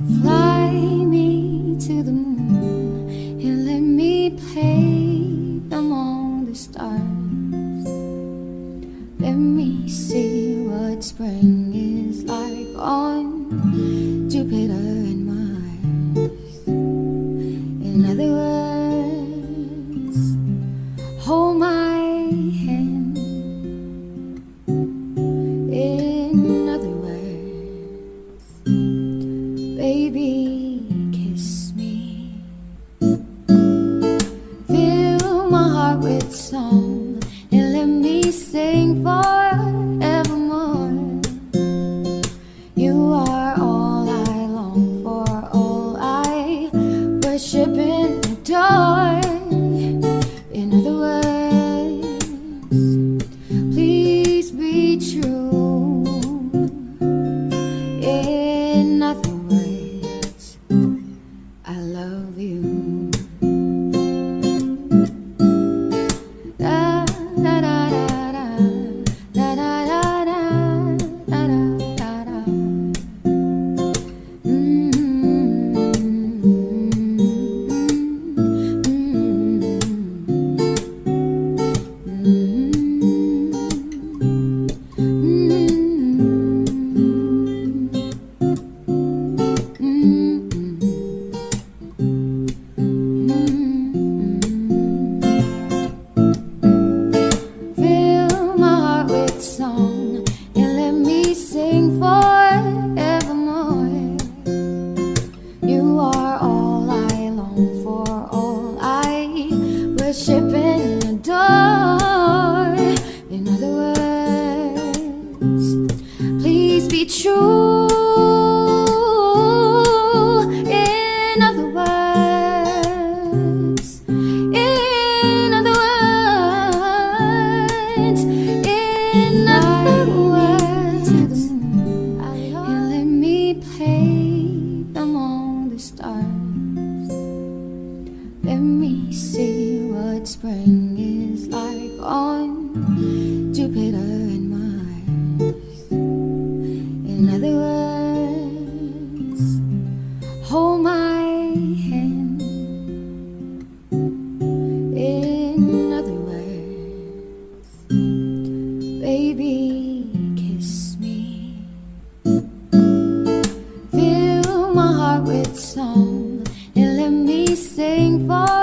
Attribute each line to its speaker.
Speaker 1: Fly me to the moon and let me play among the stars. Let me see what spring is like on Jupiter and Mars. In other words, hold my hand. In other words, baby, kiss me. Fill my heart with song and let me sing forevermore. You are all I long for, all I worship and adore. In other words, please be true. In other words, I love you. Da, da, da, da, da, da, da, da, da, da, da, da. Fill my heart with song and let me sing forevermore. You are all I long for, all I worship and adore. In other words, please be true. In other words, in other words, in other words, and let me play among the stars. Let me see what spring is like on Jupiter and Mars. In other words, hold my hand. In other words, baby, kiss me. Fill my heart with song and let me sing for